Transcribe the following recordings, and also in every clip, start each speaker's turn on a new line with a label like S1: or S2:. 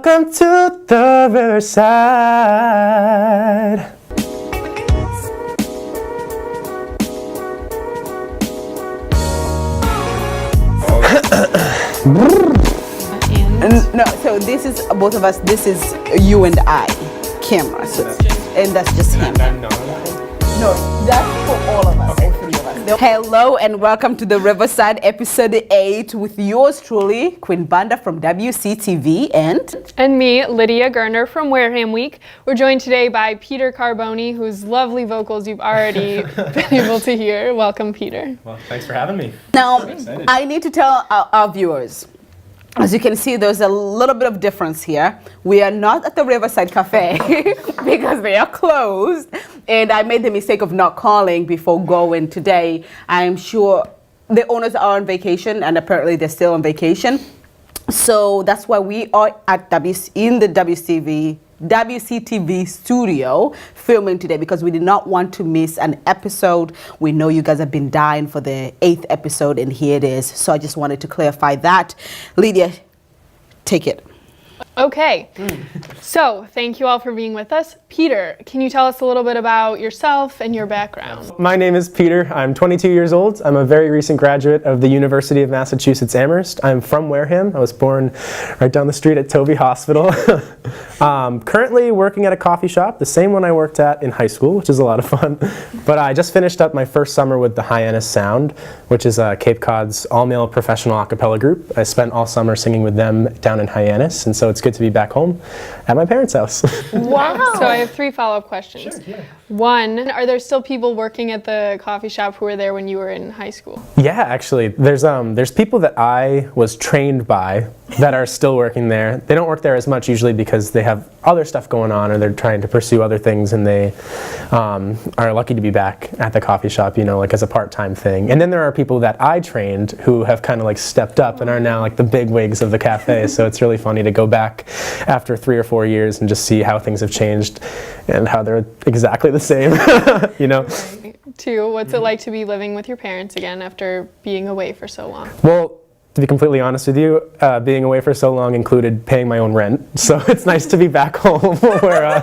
S1: Welcome to the Riverside.
S2: No, so this is both of us. This is you and I, camera. So, and that's just him. No, that's for all of us, all three of us. Hello and welcome to the Riverside episode 8 with yours truly, Queen Banda from WCTV
S3: and me, Lydia Gerner from Wareham Week. We're joined today by Peter Carboni, whose lovely vocals you've already been able to hear. Welcome, Peter.
S1: Well, thanks for having me.
S2: Now, I need to tell our viewers. As you can see, there's a little bit of difference here. We are not at the Riverside Cafe because they are closed. And I made the mistake of not calling before going today. I'm sure the owners are on vacation, and apparently they're still on vacation. So that's why we are at in the WCTV studio filming today, because we did not want to miss an episode. We know you guys have been dying for the 8th episode, and here it is. So I just wanted to clarify that. Lydia, take it.
S3: Okay, so thank you all for being with us. Peter, can you tell us a little bit about yourself and your background?
S1: My name is Peter. I'm 22 years old. I'm a very recent graduate of the University of Massachusetts Amherst. I'm from Wareham. I was born right down the street at Toby Hospital. Currently working at a coffee shop, the same one I worked at in high school, which is a lot of fun. But I just finished up my first summer with the Hyannis Sound, which is Cape Cod's all-male professional a cappella group. I spent all summer singing with them down in Hyannis, and so it's good to be back home at my parents' house.
S3: Wow. So I have 3 follow-up questions.
S1: Sure, yeah.
S3: 1, are there still people working at the coffee shop who were there when you were in high school?
S1: Yeah, actually, there's people that I was trained by that are still working there. They don't work there as much usually because they have other stuff going on, or they're trying to pursue other things, and they are lucky to be back at the coffee shop, you know, like as a part-time thing. And then there are people that I trained who have kind of like stepped up and are now like the big wigs of the cafe. So it's really funny to go back after 3 or 4 years and just see how things have changed and how they're exactly the same, you know.
S3: 2, what's it like to be living with your parents again after being away for so long?
S1: Well, to be completely honest with you, being away for so long included paying my own rent. So it's nice to be back home where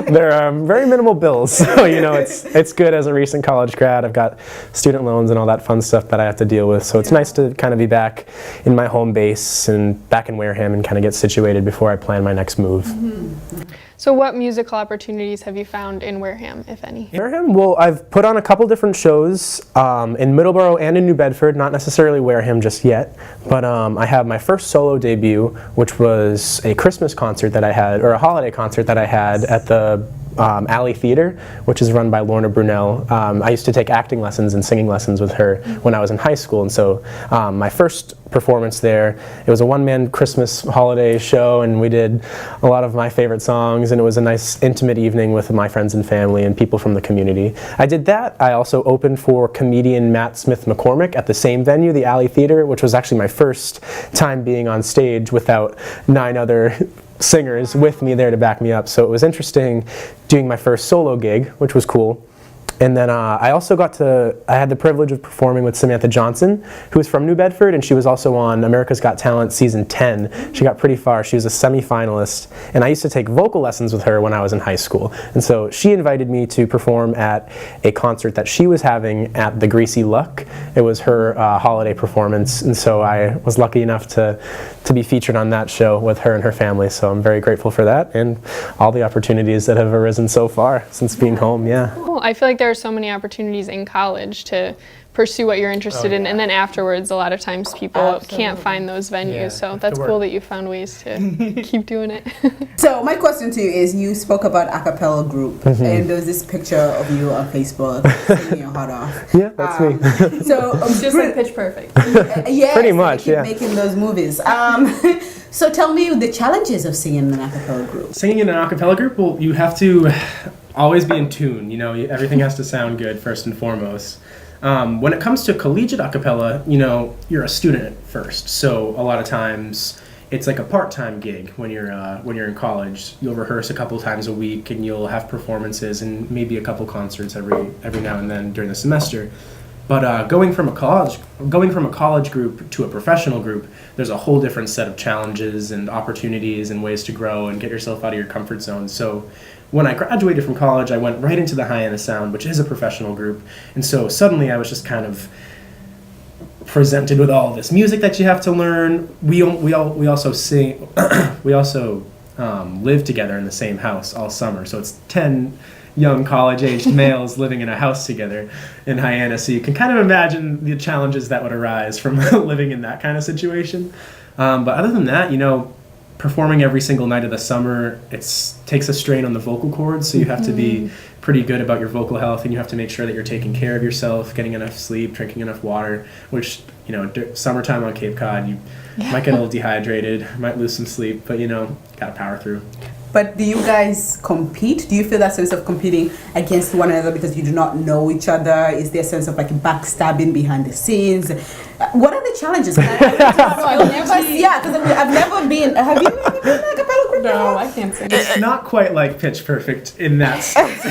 S1: there are very minimal bills. So, you know, it's good as a recent college grad. I've got student loans and all that fun stuff that I have to deal with. So it's nice to kind of be back in my home base and back in Wareham and kind of get situated before I plan my next move.
S3: Mm-hmm. So what musical opportunities have you found in Wareham, if any?
S1: Wareham? Well, I've put on a couple different shows in Middleborough and in New Bedford, not necessarily Wareham just yet, but I have my first solo debut, which was a Christmas concert that I had, or a holiday concert that I had at the Alley Theater, which is run by Lorna Brunel. I used to take acting lessons and singing lessons with her when I was in high school, and so my first performance there, it was a one-man Christmas holiday show, and we did a lot of my favorite songs, and it was a nice intimate evening with my friends and family and people from the community. I did that. I also opened for comedian Matt Smith McCormick at the same venue, the Alley Theater, which was actually my first time being on stage without 9 other singers with me there to back me up. So it was interesting doing my first solo gig, which was cool. And then I had the privilege of performing with Samantha Johnson, who is from New Bedford, and she was also on America's Got Talent season 10. She got pretty far. She was a semi-finalist, and I used to take vocal lessons with her when I was in high school. And so she invited me to perform at a concert that she was having at the Greasy Luck. It was her holiday performance, and so I was lucky enough to be featured on that show with her and her family. So I'm very grateful for that and all the opportunities that have arisen so far since being home. Yeah.
S3: Cool. I feel like there are so many opportunities in college to pursue what you're interested in, and then afterwards a lot of times people can't find those venues, so that's cool that you found ways to keep doing it.
S2: So my question to you is, you spoke about a cappella group, and there's this picture of you on Facebook singing your heart off.
S1: Yeah, that's me.
S2: So
S3: just like Pitch Perfect.
S2: Yes,
S1: pretty much, yeah.
S2: Making those movies. So tell me the challenges of singing in an a cappella group.
S4: Singing in an a cappella group, well, you have to always be in tune. You know, everything has to sound good first and foremost. When it comes to collegiate a cappella, you know, you're a student first, so a lot of times it's like a part-time gig when you're in college. You'll rehearse a couple times a week, and you'll have performances and maybe a couple concerts every now and then during the semester. But going from a college group to a professional group, there's a whole different set of challenges and opportunities and ways to grow and get yourself out of your comfort zone. So when I graduated from college, I went right into the Hyannis Sound, which is a professional group. And so suddenly I was just kind of presented with all this music that you have to learn. We also sing. We also live together in the same house all summer. So it's 10 young college-aged males living in a house together in Hyannis. So you can kind of imagine the challenges that would arise from living in that kind of situation. But other than that, performing every single night of the summer, takes a strain on the vocal cords. So you have to be pretty good about your vocal health, and you have to make sure that you're taking care of yourself, getting enough sleep, drinking enough water, which, summertime on Cape Cod, you might get a little dehydrated, might lose some sleep, but, gotta power through.
S2: But do you guys compete? Do you feel that sense of competing against one another because you do not know each other? Is there a sense of backstabbing behind the scenes? What are the challenges? Yeah, because I've never been. Have you ever been in a cappella group?
S3: No, I can't sing.
S4: It's not quite like Pitch Perfect in that sense.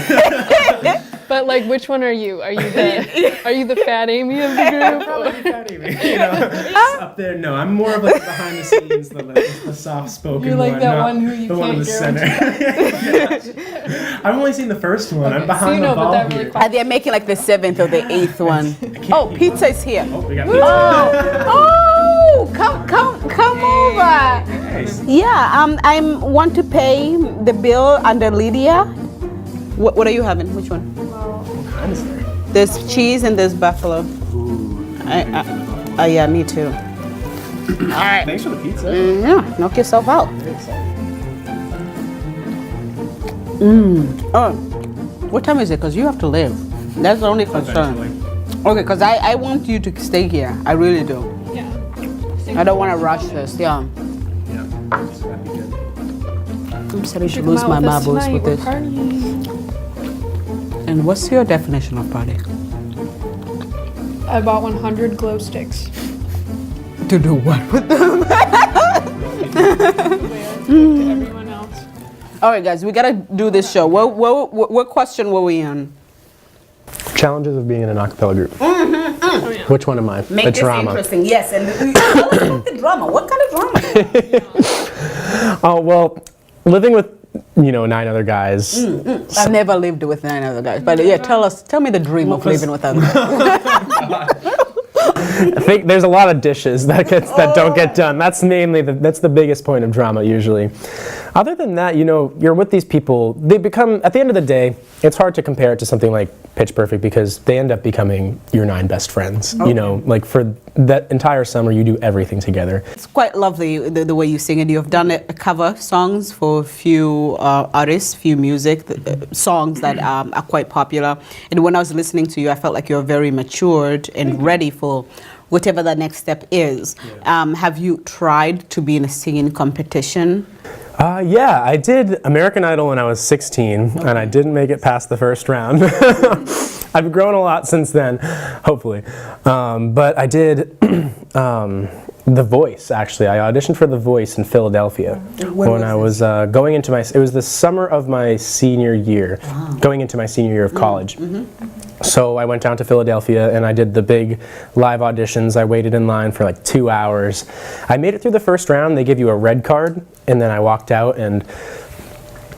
S3: But which one are you? Are you the fat Amy of the group?
S4: Probably Fat Amy. It's up there. No, I'm more of behind the scenes, the soft spoken one.
S3: You're like that one who you
S4: the
S3: can't
S4: one in the center. I've only seen the first one. I'm behind the ball here.
S2: Are they making the 7th or the 8th one? Oh, pizza is here.
S4: Oh, we got pizza.
S2: Oh, come over.
S4: Nice.
S2: Yeah, I want to pay the bill under Lydia. What are you having? Which one?
S4: Kind of there.
S2: There's cheese and there's buffalo.
S4: Ooh.
S2: Yeah, me too. All right.
S4: Thanks for the pizza.
S2: Yeah, knock yourself out.
S4: Very excited.
S2: Oh, what time is it? Because you have to leave. That's the only concern.
S4: Eventually.
S2: Okay, because I want you to stay here. I really do.
S3: Yeah.
S2: I don't want to rush this. Yeah.
S4: Yeah. So that'd be good.
S2: I'm starting to
S3: Come
S2: lose
S3: out
S2: my
S3: with us
S2: marbles
S3: tonight,
S2: with
S3: we're
S2: this.
S3: partying.
S2: And what's your definition of party?
S3: I bought 100 glow sticks.
S2: To do what with them?
S3: To everyone else.
S2: All right, guys, we gotta do this show. What question were we on?
S1: Challenges of being in an a cappella group.
S3: Oh, yeah.
S1: Which one am I?
S2: Make
S1: the
S2: this
S1: drama.
S2: interesting. Yes, and tell us about the drama. What kind of drama?
S1: Oh, well, living with 9 other guys.
S2: I've never lived with 9 other guys, but yeah, tell me the dream of living with others.
S1: I think there's a lot of dishes that don't get done. That's that's the biggest point of drama usually. Other than that, you're with these people. They become, at the end of the day, it's hard to compare it to something like Pitch Perfect because they end up becoming your 9 best friends.
S2: Okay.
S1: For that entire summer, you do everything together.
S2: It's quite lovely the way you sing it. You have done a cover songs for a few artists, few music songs that are quite popular. And when I was listening to you, I felt like you're very matured and ready for whatever the next step is.
S4: Yeah.
S2: Have you tried to be in a singing competition?
S1: Yeah, I did American Idol when I was 16, and I didn't make it past the first round. I've grown a lot since then, hopefully. But I did The Voice, actually. I auditioned for The Voice in Philadelphia when I was going into it was the summer of my senior year, going into my senior year of college. So I went down to Philadelphia and I did the big live auditions. I waited in line for 2 hours. I made it through the first round. They give you a red card, and then I walked out and,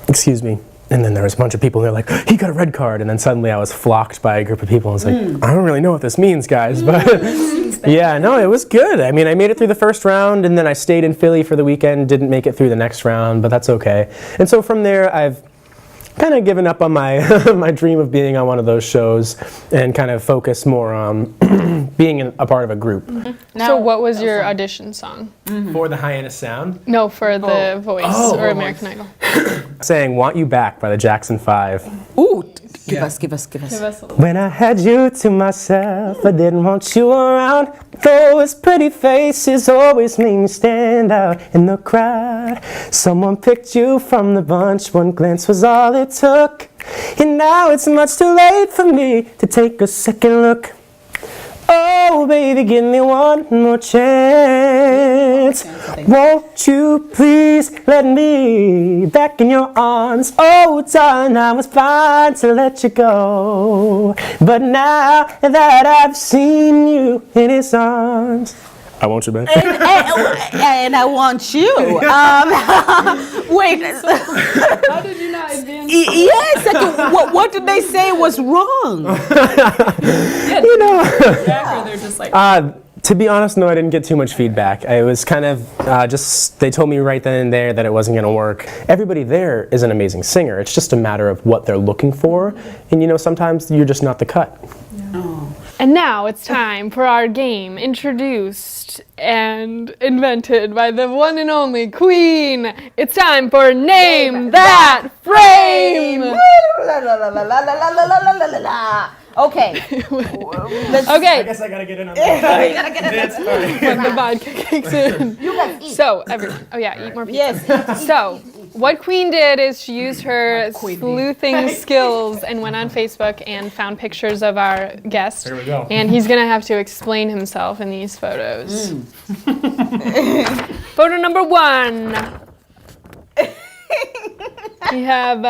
S1: and then there was a bunch of people and they're like, he got a red card. And then suddenly I was flocked by a group of people. And I was like, I don't really know what this means, guys. But yeah, no, it was good. I mean, I made it through the first round and then I stayed in Philly for the weekend, didn't make it through the next round, but that's okay. And so from there, I've kind of given up on my my dream of being on one of those shows and kind of focused more on being a part of a group.
S3: So what was your audition song?
S4: For the Hyannis Sound.
S3: No, for The Voice or American Idol.
S1: Saying "Want You Back" by the Jackson 5.
S2: Ooh, give us.
S3: Give us a little.
S1: When I had you to myself, I didn't want you around. Those pretty faces always made me stand out in the crowd. Someone picked you from the bunch, one glance was all it took. And now it's much too late for me to take a second look. Oh, baby, give me one more chance. nights. Won't you please let me back in your arms? Oh, darling, I was fine to let you go, but now that I've seen you in his arms, I want you back.
S2: And I want you. Wait.
S3: How did you not advance?
S2: Yes. Like, what did they say was wrong?
S1: You know.
S3: Or they're just like.
S1: To be honest, no, I didn't get too much feedback. It was kind of just, they told me right then and there that it wasn't going to work. Everybody there is an amazing singer. It's just a matter of what they're looking for. And you know, sometimes you're just not the cut.
S3: Yeah. Oh. And now it's time for our game, introduced and invented by the one and only Queen. It's time for Name That Frame!
S2: Okay.
S3: Okay.
S1: I guess I gotta get in on that.
S2: You gotta get it.
S3: When the vodka kicks in.
S2: You guys eat.
S3: So, everyone. Oh yeah, eat more pizza.
S2: Yes.
S3: So, what Queen did is she used her sleuthing skills and went on Facebook and found pictures of our guest.
S1: Here we go.
S3: And he's gonna have to explain himself in these photos. Photo number 1. We have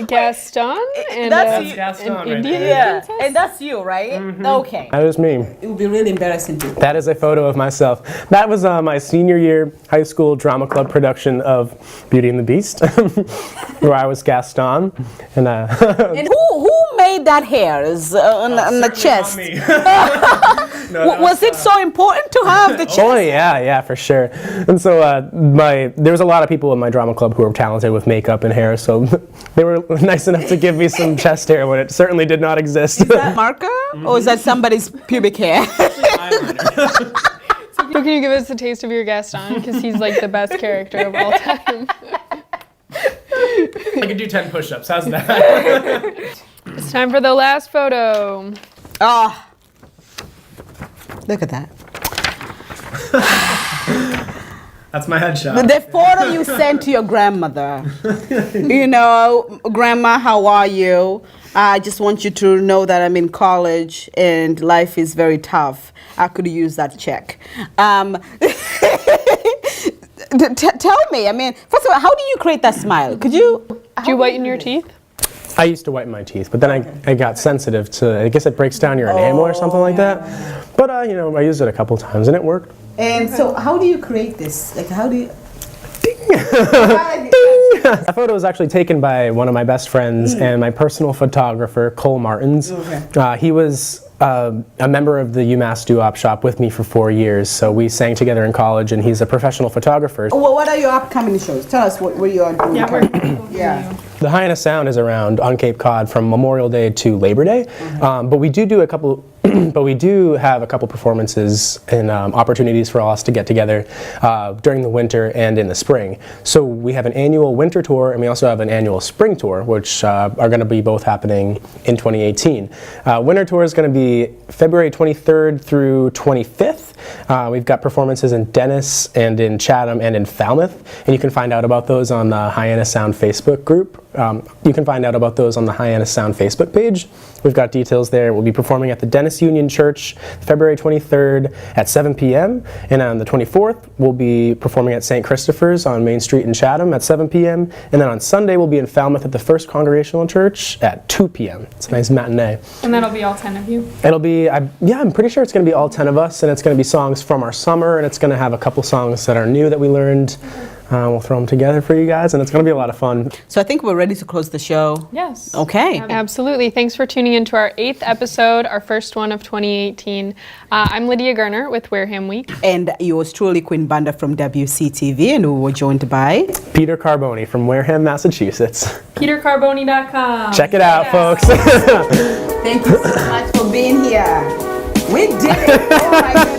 S3: Gaston and
S4: Gaston
S3: an
S4: right
S3: Indian
S4: there.
S3: princess.
S2: And that's you, right? Okay.
S1: That is me.
S2: It would be really embarrassing too.
S1: That is a photo of myself. That was my senior year high school drama club production of Beauty and the Beast, where I was Gaston. And
S2: And who made that hairs on the chest? Was it so important to have the chest?
S1: oh yeah, for sure. And so there was a lot of people in my drama club who were talented with makeup and hair, so they were nice enough to give me some chest hair when it certainly did not exist.
S2: Is that marker or is that somebody's pubic hair?
S3: So can you give us a taste of your Gaston? Because he's like the best character of all time.
S4: I could do 10 push-ups. How's that?
S3: It's time for the last photo.
S2: Oh, look at that.
S4: That's my headshot.
S2: The photo you sent to your grandmother. You know, Grandma, how are you? I just want you to know that I'm in college and life is very tough. I could use that check. Tell me, I mean, first of all, how do you create that smile? Could you?
S3: Do you whiten your teeth?
S1: I used to whiten my teeth, but then I got sensitive to, I guess it breaks down your enamel or something like that. But, you know, I used it a couple times and it worked.
S2: And so how do you create this? Like, how do you?
S1: That photo was actually taken by one of my best friends and my personal photographer, Cole Martins.
S2: Okay.
S1: He was a member of the UMass Doo-Wop Shop with me for 4 years, so we sang together in college, and he's a professional photographer.
S2: Well, what are your upcoming shows? Tell us what you are doing.
S3: Yeah.
S1: The Hyannis Sound is around on Cape Cod from Memorial Day to Labor Day, but we do a couple. But we do have a couple performances and opportunities for us to get together during the winter and in the spring. So we have an annual winter tour and we also have an annual spring tour, which are going to be both happening in 2018. Winter tour is going to be February 23rd through 25th. We've got performances in Dennis and in Chatham and in Falmouth, and you can find out about those on the Hyannis Sound Facebook group. You can find out about those on the Hyannis Sound Facebook page. We've got details there. We'll be performing at the Dennis Union Church February 23rd at 7 p.m. And on the 24th, we'll be performing at St. Christopher's on Main Street in Chatham at 7 p.m. And then on Sunday, we'll be in Falmouth at the First Congregational Church at 2 p.m. It's a nice matinee.
S3: And that'll be all 10 of you?
S1: It'll be, I'm pretty sure it's going to be all 10 of us, and it's going to be songs from our summer, and it's going to have a couple songs that are new that we learned. We'll throw them together for you guys, and it's going to be a lot of fun.
S2: So I think we're ready to close the show.
S3: Yes.
S2: Okay.
S3: Absolutely. Thanks for tuning into our 8th episode, our first one of 2018. I'm Lydia Gerner with Wareham Week.
S2: And yours truly, Queen Banda from WCTV, and we were joined by
S1: Peter Carboni from Wareham, Massachusetts.
S3: PeterCarboni.com.
S1: Check it out, folks.
S2: Thank you so much for being here. We did it. Oh my goodness.